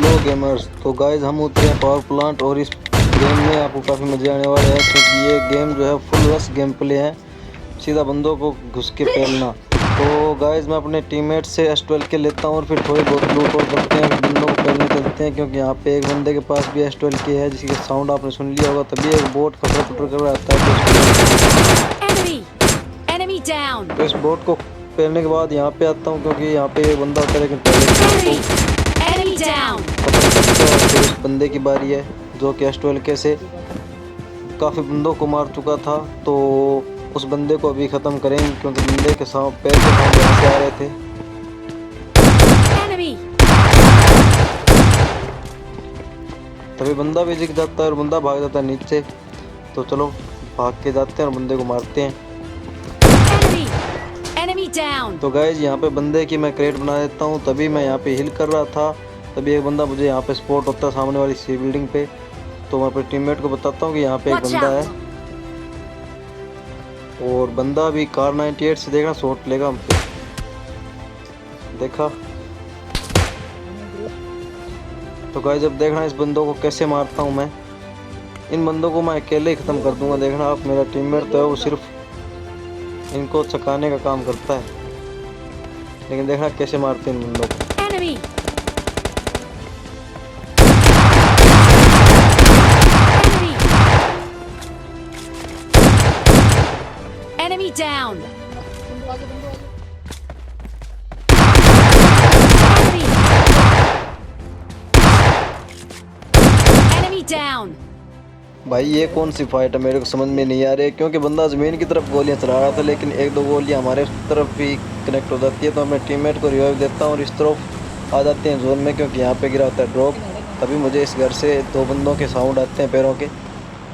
Hello gamers. तो guys हम उतरे हैं पावर प्लांट और इस गेम में आपको काफ़ी मज़े आने वाले हैं क्योंकि ये गेम जो है फुल रश गेम प्ले है, सीधा बंदों को घुस के फैलना। तो गाइज मैं अपने टीममेट से S12 के लेता हूँ और फिर थोड़ी बहुत लूट और करते हैं, फिर बंदों को फैलने चलते हैं क्योंकि यहाँ पे एक बंदे के पास भी S12 के है जिसकी साउंड आपने सुन लिया होगा। तभी एक बोट खटर पटर कर रहा था तो इस बोट को फैलने के बाद यहाँ पे आता हूँ क्योंकि यहाँ पे एक बंदा होता है, लेकिन पहले फिर उस बंदे की बारी है जो कि S12 के से काफ़ी बंदों को मार चुका था। तो उस बंदे को अभी ख़त्म करेंगे क्योंकि बंदे के साथ पैर के सामने यहाँ से आ रहे थे। तभी बंदा भी दिख जाता है और बंदा भाग जाता है नीचे। तो चलो भाग के जाते हैं और बंदे को मारते हैं। तो गाइज यहाँ पे बंदे की मैं क्रेट बना देता हूँ। तभी मैं यहाँ पे हिल कर रहा था, तभी एक बंदा मुझे यहाँ पे स्पॉट होता है सामने वाली सी बिल्डिंग पे। तो मैं अपने टीममेट को बताता हूँ कि यहाँ पे एक बंदा है और बंदा भी कार 98 से देखना शॉट लेगा हम पे। देखा। तो गाइस अब देखना इस बंदों को कैसे मारता हूँ मैं। इन बंदों को मैं अकेले ही ख़त्म कर दूंगा। देखना आप, मेरा टीममेट तो है वो सिर्फ इनको चकाने का काम करता है, लेकिन देखना कैसे मारते हैं इन बंदों को। Enemy down. Enemy down. भाई ये कौन सी फाइट है, मेरे को समझ में नहीं आ रही है क्योंकि बंदा ज़मीन की तरफ गोलियां चला रहा था, लेकिन एक दो गोलियां हमारे तरफ भी कनेक्ट हो जाती है। तो मैं टीममेट को रिवाइव देता हूँ और इस तरफ आ जाते हैं जोन में क्योंकि यहाँ पे गिरा होता है ड्रॉप। तभी मुझे इस घर से दो बंदों के साउंड आते हैं पैरों के।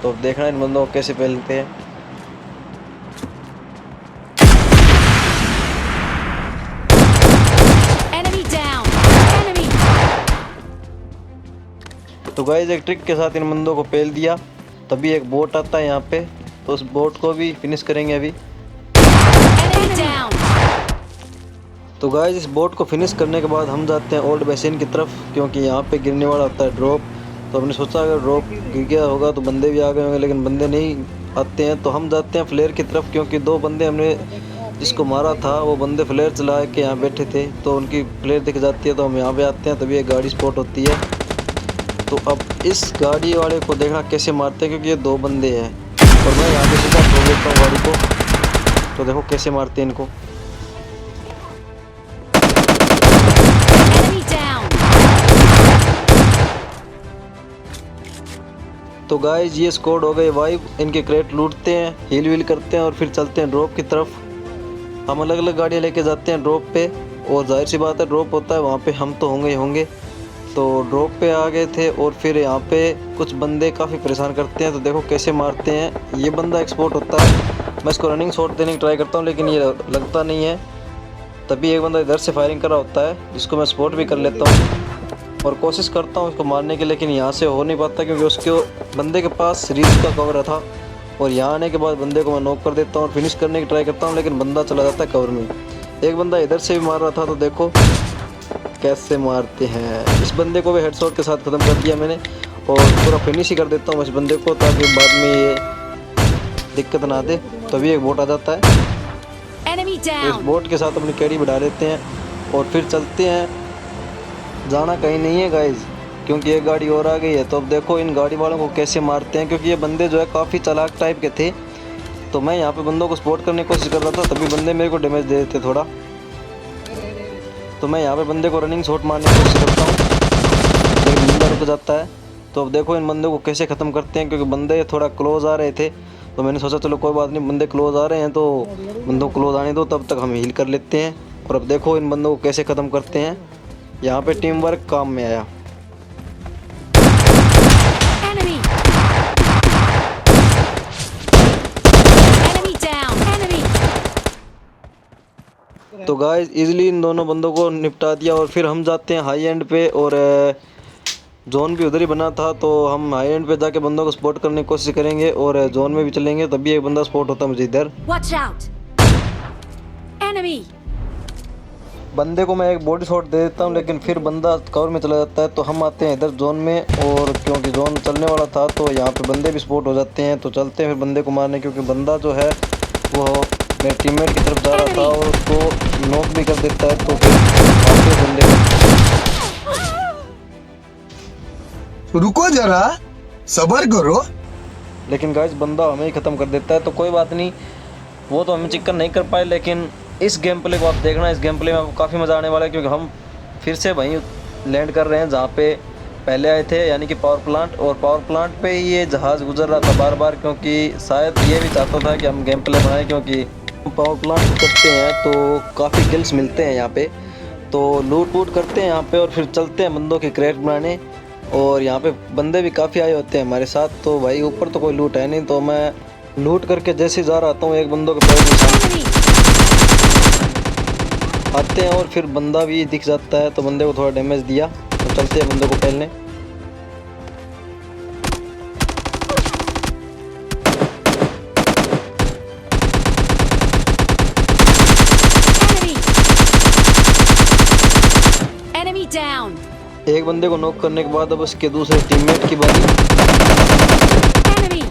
तो देखना इन बंदों को कैसे फैलते हैं। तो गाइस एक ट्रिक के साथ इन बंदों को पेल दिया। तभी एक बोट आता है यहाँ पे, तो उस बोट को भी फिनिश करेंगे अभी। तो गाइस इस बोट को फिनिश करने के बाद हम जाते हैं ओल्ड बेसिन की तरफ क्योंकि यहाँ पे गिरने वाला होता है ड्रॉप। तो हमने सोचा अगर ड्रॉप गिर गया होगा तो बंदे भी आ गए होंगे, लेकिन बंदे नहीं आते हैं। तो हम जाते हैं फ्लेयर की तरफ क्योंकि दो बंदे हमने जिसको मारा था वो बंदे फ्लेयर चला के यहाँ बैठे थे, तो उनकी फ्लेयर दिख जाती है। तो हम यहाँ पे आते हैं, तभी एक गाड़ी स्पॉट होती है। तो अब इस गाड़ी वाले को देखना कैसे मारते हैं क्योंकि ये दो बंदे हैं और मैं यहाँ पे सीधा ठोक देता हूँ गाड़ी को। तो देखो कैसे मारते हैं इनको। तो गाइज ये स्क्वाड हो गए वाइब। इनके क्रेट लूटते हैं, हील व्हील करते हैं और फिर चलते हैं ड्रॉप की तरफ। हम अलग अलग गाड़ियाँ लेके जाते हैं ड्रॉप पे और जाहिर सी बात है ड्रॉप होता है वहाँ पे हम तो होंगे ही होंगे। तो ड्रॉप पे आ गए थे और फिर यहाँ पे कुछ बंदे काफ़ी परेशान करते हैं। तो देखो कैसे मारते हैं। ये बंदा एक्सपोर्ट होता है, मैं इसको रनिंग शॉट देने की ट्राई करता हूँ लेकिन ये लगता नहीं है। तभी एक बंदा इधर से फायरिंग कर रहा होता है जिसको मैं स्पॉट भी कर लेता हूँ और कोशिश करता हूँ उसको मारने की, लेकिन यहाँ से हो नहीं पाता क्योंकि उसके बंदे के पास सीरीज का कवर था। और यहाँ आने के बाद बंदे को मैं नॉक कर देता हूँ और फिनिश करने की ट्राई करता हूँ, लेकिन बंदा चला जाता है कवर में। एक बंदा इधर से भी मार रहा था, तो देखो कैसे मारते हैं। इस बंदे को भी हेडशॉट के साथ ख़त्म कर दिया मैंने और पूरा फिनिश ही कर देता हूँ इस बंदे को ताकि बाद में ये दिक्कत ना दे। तभी एक बोट आ जाता है, तो इस बोट के साथ अपनी कैडी बढ़ा लेते हैं और फिर चलते हैं। जाना कहीं नहीं है गाइज क्योंकि एक गाड़ी और आ गई है। तो अब देखो इन गाड़ी वालों को कैसे मारते हैं क्योंकि ये बंदे जो है काफ़ी चालाक टाइप के थे। तो मैं यहाँ पे बंदों को स्पॉट करने की कोशिश कर रहा था, तभी बंदे मेरे को डैमेज दे देते थोड़ा। तो मैं यहाँ पे बंदे को रनिंग शॉट मारने की कोशिश करता हूँ लेकिन बंदा रुक जाता है। तो अब देखो इन बंदों को कैसे ख़त्म करते हैं क्योंकि बंदे थोड़ा क्लोज आ रहे थे। तो मैंने सोचा चलो कोई बात नहीं, बंदे क्लोज आ रहे हैं तो बंदों को क्लोज आने दो, तब तक हम हील कर लेते हैं। और अब देखो इन बंदों को कैसे ख़त्म करते हैं। यहाँ पे टीम वर्क काम में आया। तो गाइस इजीली इन दोनों बंदों को निपटा दिया और फिर हम जाते हैं हाई एंड पे और जोन भी उधर ही बना था। तो हम हाई एंड पे जाके बंदों को स्पॉट करने की कोशिश करेंगे और जोन में भी चलेंगे। तभी एक बंदा स्पॉट होता है मुझे इधर। बंदे को मैं एक बॉडी शॉट दे देता हूँ, लेकिन फिर बंदा कवर में चला जाता है। तो हम आते हैं इधर जोन में, और क्योंकि जोन चलने वाला था तो यहाँ पे बंदे भी स्पॉट हो जाते हैं। तो चलते हैं फिर बंदे को मारने, क्योंकि बंदा जो है वो मेरे टीममेट की तरफ जा रहा था और उसको नॉक भी कर देता है। तो फिर आते हैं बंदे को, रुको जरा, सब्र करो। लेकिन गाइस बंदा हमें ही ख़त्म कर देता है। तो कोई बात नहीं, वो तो हमें चिकन नहीं कर पाए, लेकिन इस गेम प्ले को आप देखना। इस गेम प्ले में आपको काफ़ी मज़ा आने वाला है, क्योंकि हम फिर से वहीं लैंड कर रहे हैं जहाँ पे पहले आए थे, यानी कि पावर प्लांट। और पावर प्लांट पे ही ये जहाज़ गुजर रहा था बार बार, क्योंकि शायद ये भी चाहता था कि हम गेम प्ले बनाएं, क्योंकि हम पावर प्लांट करते हैं तो काफ़ी किल्स मिलते हैं यहाँ पे। तो लूट वूट करते हैं यहाँ पे और फिर चलते हैं बंदों के क्रेट बनाने। और यहाँ पे बंदे भी काफ़ी आए होते हैं हमारे साथ। तो भाई ऊपर तो कोई लूट है नहीं, तो मैं लूट करके जैसे जा रहा हूँ एक बंदों के पैर में आते हैं और फिर बंदा भी दिख जाता है। तो बंदे को थोड़ा डैमेज दिया, तो चलते हैं बंदों को पहलने। Enemy down. एक बंदे को नॉक करने के बाद अब उसके दूसरे टीममेट की बारी। Enemy.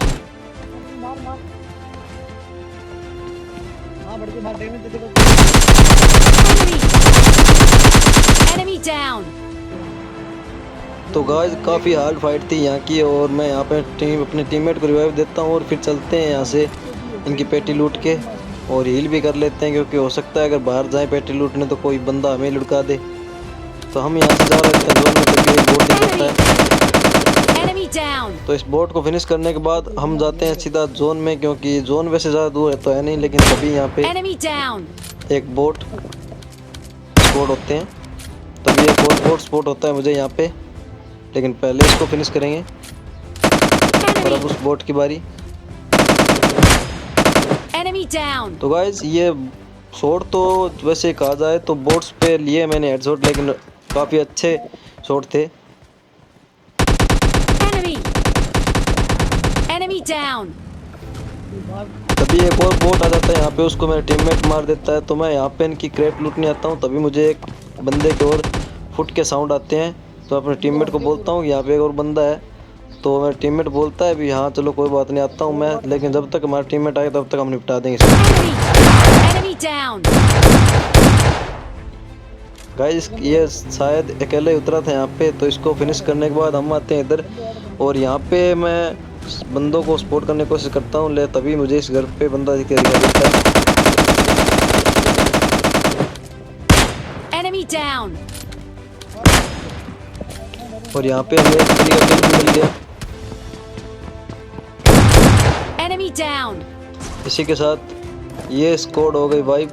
Enemy down. तो गाइस काफ़ी हार्ड फाइट थी यहाँ की, और मैं यहाँ पे अपने टीममेट को रिवाइव देता हूँ और फिर चलते हैं यहाँ से इनकी पेटी लूट के, और हील भी कर लेते हैं, क्योंकि हो सकता है अगर बाहर जाएं पेटी लूटने तो कोई बंदा हमें लुढ़का दे। तो हम यहाँ से जा रहे थे जोन में, तक एक बोट दिख जाता है। Enemy down. तो इस बोट को फिनिश करने के बाद हम जाते हैं सीधा जोन में, क्योंकि जोन वैसे ज़्यादा दूर है तो है नहीं, लेकिन तभी यहाँ पे Enemy down. एक बोट स्पॉट होते हैं। तभी एक और बोट स्पॉट होता है मुझे यहाँ पे, लेकिन पहले इसको फिनिश करेंगे। और अब उस बोट की बारी। Enemy down. तो गाइज ये शॉट तो वैसे कहा जाए तो बोट्स पे लिए मैंने हेडशॉट, लेकिन काफ़ी अच्छे शॉट थे। Enemy. Enemy down. तभी एक और बोट आ जाता है यहाँ पे, उसको मेरा टीममेट मार देता है। तो मैं यहाँ पे इनकी क्रेट लूटने आता हूँ, तभी मुझे एक बंदे के और फुट के साउंड आते हैं। तो अपने टीममेट को बोलता हूँ कि यहाँ पे एक और बंदा है। तो मेरा टीममेट बोलता है भी हाँ चलो कोई बात नहीं, आता हूँ मैं, लेकिन जब तक हमारा टीममेट आए तब तक हम निपटा देंगे इसको। Enemy. Enemy down. गाइस ये शायद अकेले ही उतरा था यहाँ पे, तो इसको फिनिश करने के बाद हम आते हैं इधर, और यहाँ पे मैं बंदों को सपोर्ट करने की कोशिश करता हूँ, ले तभी मुझे इस घर पे बंदा दिखाई देता है। Enemy down. और यहाँ पे हमें एक तरीका किल भी मिल गया। Enemy down. इसी के साथ ये स्क्वाड हो गई वाइब,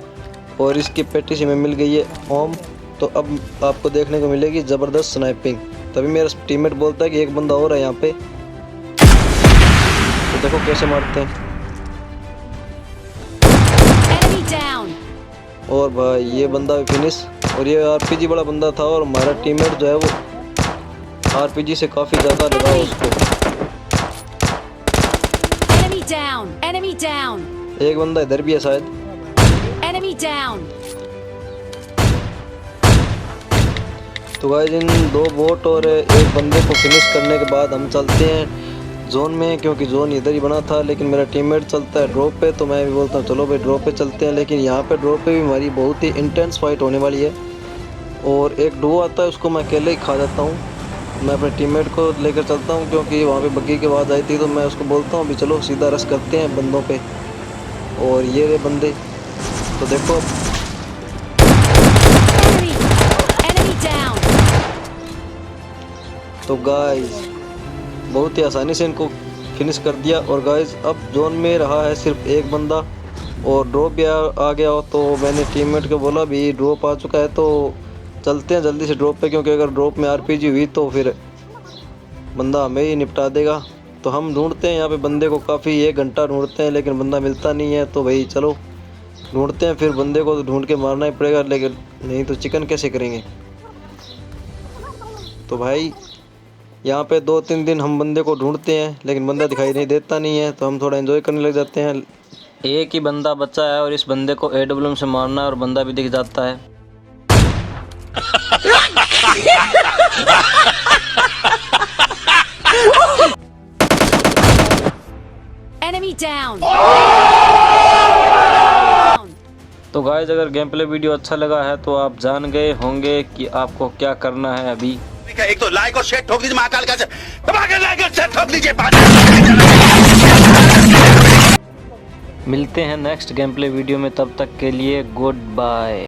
और इसकी पेटी से में मिल गई है होम। तो अब आपको देखने को मिलेगी ज़बरदस्त स्नाइपिंग। तभी मेरा टीममेट बोलता है कि एक बंदा और है यहाँ पे, तो देखो कैसे मारते हैं। Enemy down. और भाई ये बंदा भी फिनिश। और ये आरपीजी बड़ा बंदा था, और हमारा टीममेट जो है वो आरपीजी से काफ़ी ज़्यादा लगा उसको। Enemy down. Enemy down. एक बंदा इधर भी है शायद। Enemy down. तो गाइस इन दो बोट और एक बंदे को फिनिश करने के बाद हम चलते हैं जोन में, क्योंकि जोन इधर ही बना था। लेकिन मेरा टीममेट चलता है ड्रॉप पे, तो मैं भी बोलता हूँ चलो भाई ड्रॉप पे चलते हैं। लेकिन यहाँ पे ड्रॉप पे भी हमारी बहुत ही इंटेंस फाइट होने वाली है, और एक डुओ आता है उसको मैं अकेले ही खा जाता हूँ। मैं अपने टीममेट को लेकर चलता हूँ, क्योंकि वहाँ पे बग्गी की आवाज़ आई थी, तो मैं उसको बोलता हूँ अभी चलो सीधा रश करते हैं बंदों पे। और ये रहे बंदे, तो देखो Enemy. Enemy down. तो गाइस बहुत ही आसानी से इनको फिनिश कर दिया। और गाइस अब जोन में रहा है सिर्फ एक बंदा, और ड्रॉप भी आ गया हो। तो मैंने टीममेट को बोला भी ड्रॉप आ चुका है, तो चलते हैं जल्दी से ड्रॉप पे, क्योंकि अगर ड्रॉप में आरपीजी हुई तो फिर बंदा हमें ही निपटा देगा। तो हम ढूंढते हैं यहाँ पे बंदे को, काफ़ी 1 घंटा ढूंढते हैं लेकिन बंदा मिलता नहीं है। तो भाई चलो ढूंढते हैं, फिर बंदे को तो ढूंढ के मारना ही पड़ेगा, लेकिन नहीं तो चिकन कैसे करेंगे। तो भाई यहाँ पे 2-3 दिन हम बंदे को ढूंढते हैं, लेकिन बंदा दिखाई नहीं देता नहीं है। तो हम थोड़ा एंजॉय करने लग जाते हैं। एक ही बंदा बचा है, और इस बंदे को AWM से मारना है, और बंदा भी दिख जाता है। down. तो गाइस अगर गेम प्ले वीडियो अच्छा लगा है तो आप जान गए होंगे कि आपको क्या करना है अभी। एक तो लाइक और शेयर ठोक दीजिए, महाकाल का दबा के लाइक और शेयर ठोक दीजिए। मिलते हैं नेक्स्ट गेम प्ले वीडियो में, तब तक के लिए गुड बाय।